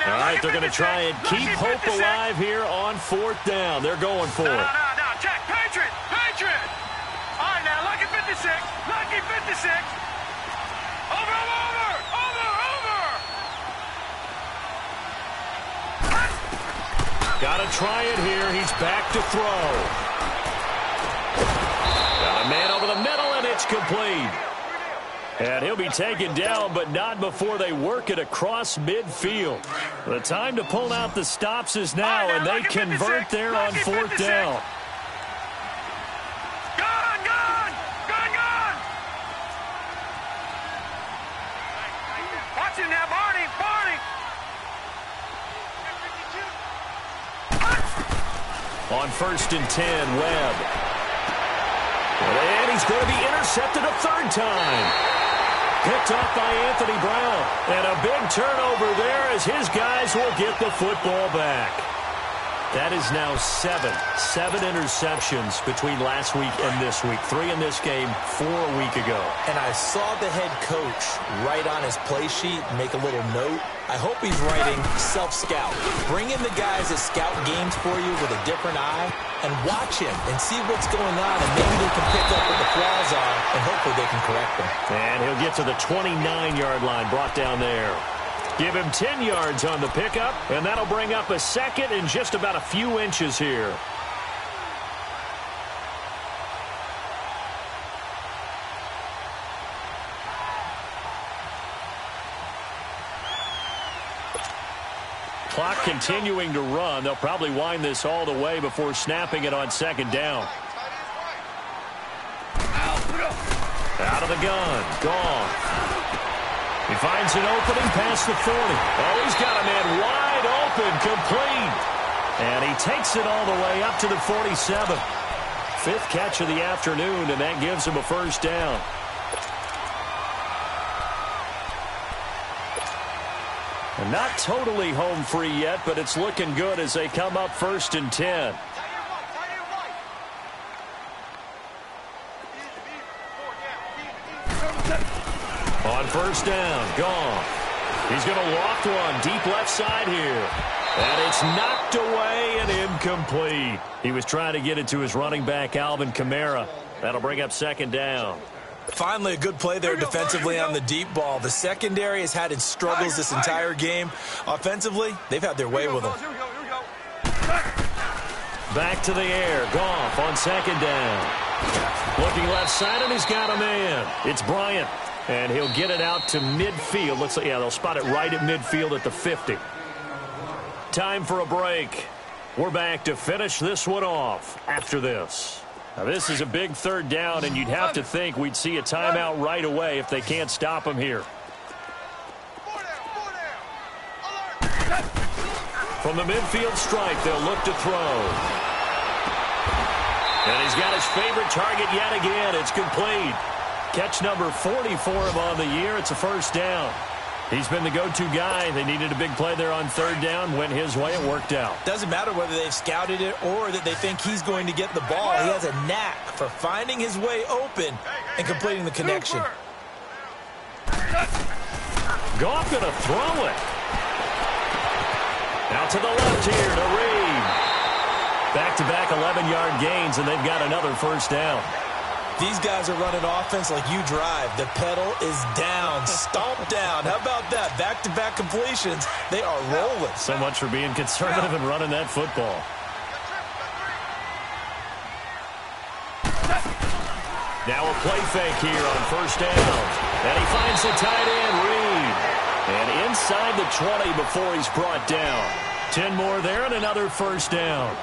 All right, they're going to try and keep hope alive here on 4th down. They're going for it. No, check. Patriot. All right, now, lucky 56. Over. Got to try it here. He's back to throw. Got a man over the middle, and it's complete. And he'll be taken down, but not before they work it across midfield. The time to pull out the stops is now, and they convert there on 4th down. Gone! Watch it now, Barney! On 1st and 10, Webb. And he's going to be intercepted a 3rd time. Picked off by Anthony Brown. And a big turnover there as his guys will get the football back. That is now 7 interceptions between last week and this week. 3 in this game, 4 a week ago. And I saw the head coach write on his play sheet, make a little note. I hope he's writing self-scout. Bring in the guys that scout games for you with a different eye and watch him and see what's going on, and maybe they can pick up what the flaws are, and hopefully they can correct them. And he'll get to the 29-yard line, brought down there. Give him 10 yards on the pickup, and that'll bring up a 2nd and just about a few inches here. Clock continuing to run. They'll probably wind this all the way before snapping it on 2nd down. Out of the gun. Gone. He finds an opening past the 40. Oh, he's got a man wide open, complete. And he takes it all the way up to the 47. 5th catch of the afternoon, and that gives him a 1st down. And not totally home free yet, but it's looking good as they come up 1st and 10. On 1st down, gone. He's going to loft one deep left side here. And it's knocked away and incomplete. He was trying to get it to his running back, Alvin Kamara. That'll bring up 2nd down. Finally, a good play there defensively on the deep ball. The secondary has had its struggles this entire game. Offensively, they've had their way with them. Back to the air. Goff on 2nd down. Looking left side, and he's got a man. It's Bryant. And he'll get it out to midfield. Looks like, yeah, they'll spot it right at midfield at the 50. Time for a break. We're back to finish this one off after this. Now, this is a big 3rd down, and you'd have to think we'd see a timeout right away if they can't stop him here. From the midfield stripe, they'll look to throw. And he's got his favorite target yet again. It's complete. Catch number 40 for him on the year. It's a 1st down. He's been the go-to guy. They needed a big play there on 3rd down. Went his way. It worked out. Doesn't matter whether they've scouted it or that they think he's going to get the ball. He has a knack for finding his way open and completing the connection. Goff going to throw it. Out to the left here to Reed. Back-to-back 11-yard gains, and they've got another first down. These guys are running offense like you drive. The pedal is down, stomp down. How about that? Back-to-back completions. They are rolling. So much for being conservative and running that football. Now a play fake here on first down. And he finds the tight end, Reed. And inside the 20 before he's brought down. 10 more there and another first down.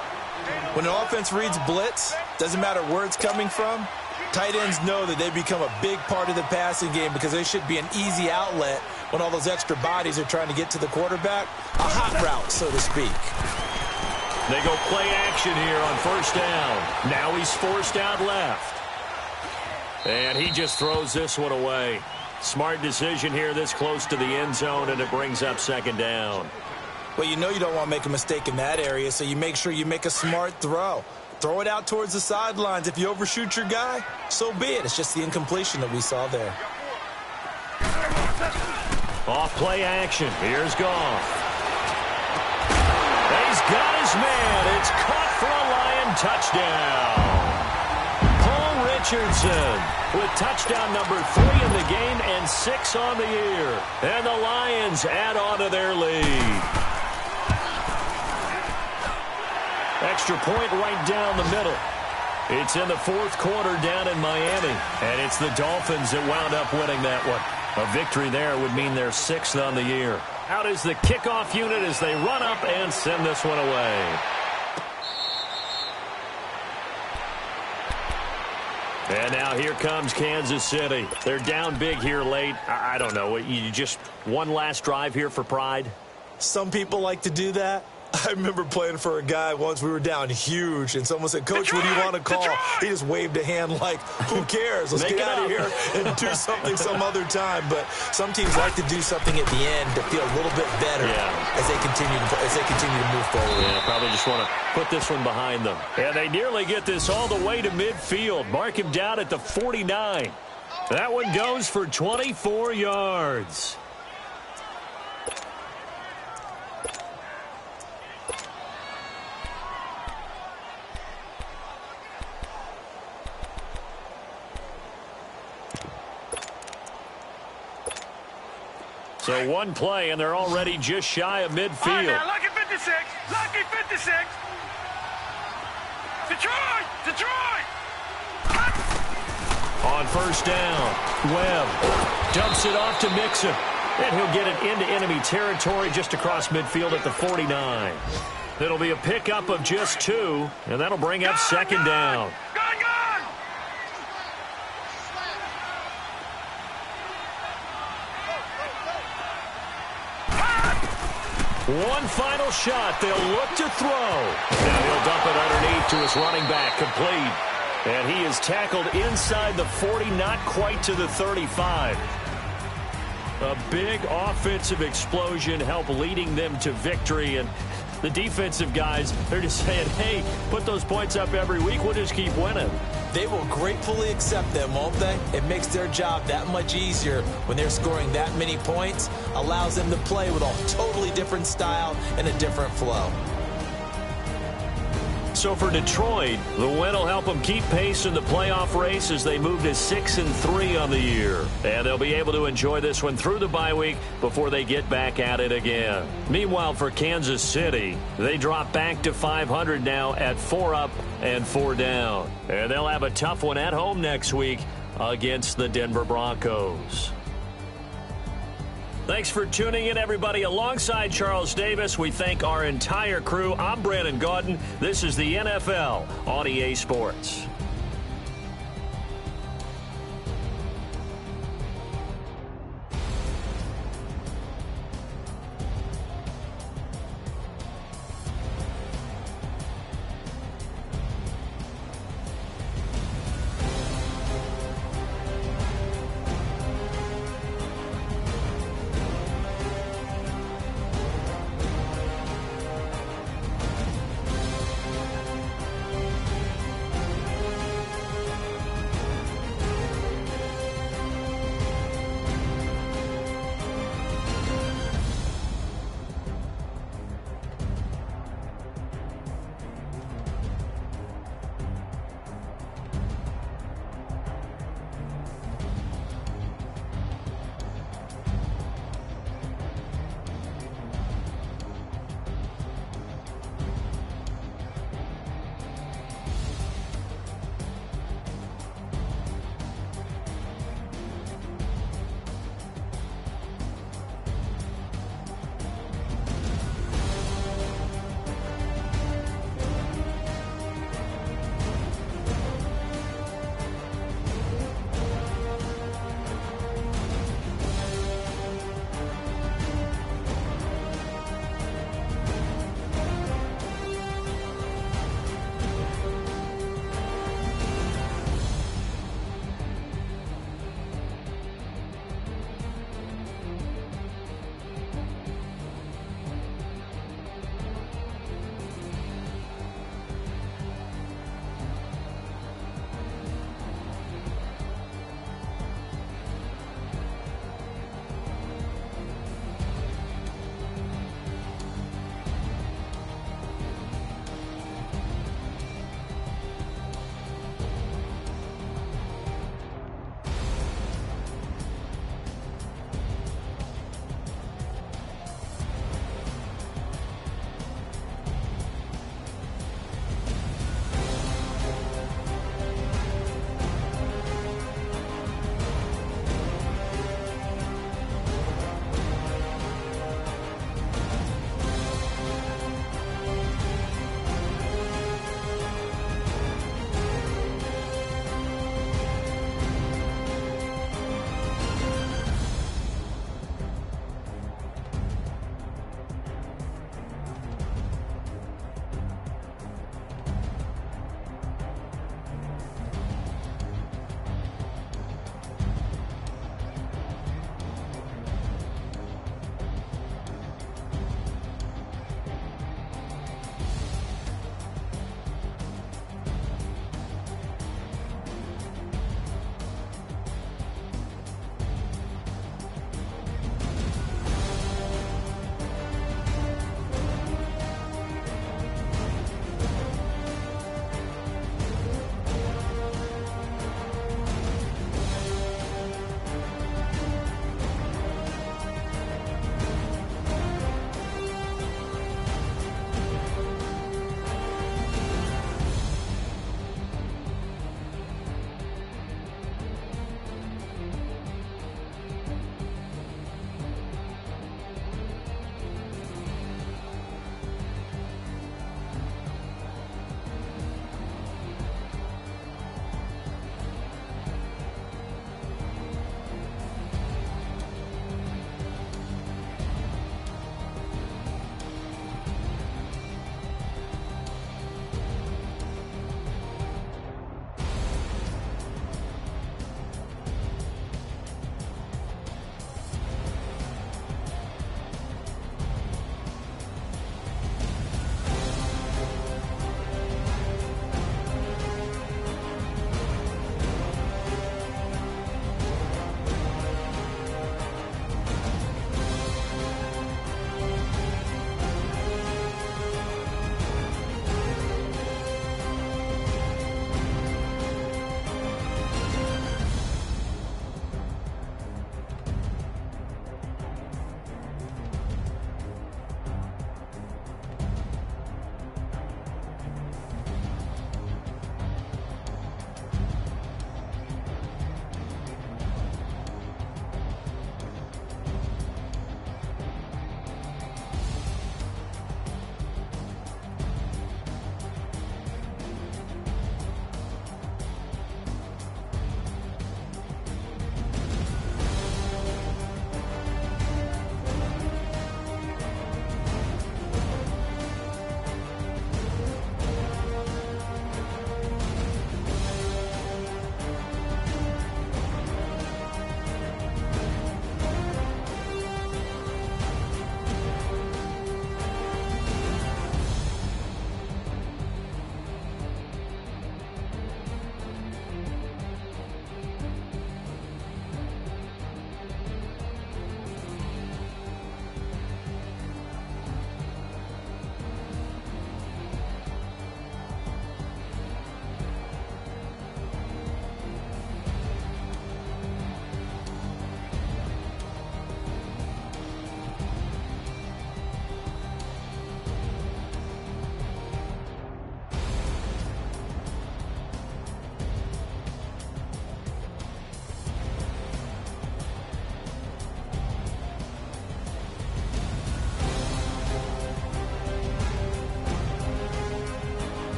When an offense reads blitz, doesn't matter where it's coming from, tight ends know that they become a big part of the passing game because they should be an easy outlet when all those extra bodies are trying to get to the quarterback. A hot route, so to speak. They go play action here on first down. Now he's forced out left. And he just throws this one away. Smart decision here this close to the end zone, and it brings up second down. Well, you know you don't want to make a mistake in that area, so you make sure you make a smart throw. Throw it out towards the sidelines. If you overshoot your guy, so be it. It's just the incompletion that we saw there. Off play action. Here's Goff. He's got his man. It's caught for a Lion touchdown. Paul Richardson with touchdown number 3 in the game and 6 on the year. And the Lions add on to their lead. Extra point right down the middle. It's in the fourth quarter down in Miami. And it's the Dolphins that wound up winning that one. A victory there would mean they're 6th on the year. Out is the kickoff unit as they run up and send this one away. And now here comes Kansas City. They're down big here late. I don't know. You just one last drive here for pride? Some people like to do that. I remember playing for a guy once. We were down huge, and someone said, "Coach, what do you want to call?" He just waved a hand like, "Who cares? Let's get out of here and do something some other time." But some teams like to do something at the end to feel a little bit better as they continue to move forward. Yeah, probably just want to put this one behind them. And they nearly get this all the way to midfield. Mark him down at the 49. That one goes for 24 yards. So one play, and they're already just shy of midfield. All right, now, lucky 56. Lucky 56. Detroit! Detroit! On first down, Webb dumps it off to Mixon. And he'll get it into enemy territory just across midfield at the 49. It'll be a pickup of just 2, and that'll bring up second down. One final shot. They'll look to throw. Now he'll dump it underneath to his running back, complete. And he is tackled inside the 40, not quite to the 35. A big offensive explosion helped leading them to victory. And the defensive guys, they're just saying, hey, put those points up every week. We'll just keep winning. They will gratefully accept them, won't they? It makes their job that much easier when they're scoring that many points. Allows them to play with a totally different style and a different flow. So for Detroit, the win will help them keep pace in the playoff race as they move to 6-3 on the year. And they'll be able to enjoy this one through the bye week before they get back at it again. Meanwhile, for Kansas City, they drop back to 500 now at 4 up and 4 down. And they'll have a tough one at home next week against the Denver Broncos. Thanks for tuning in, everybody. Alongside Charles Davis, we thank our entire crew. I'm Brandon Gaudin. This is the NFL on EA Sports.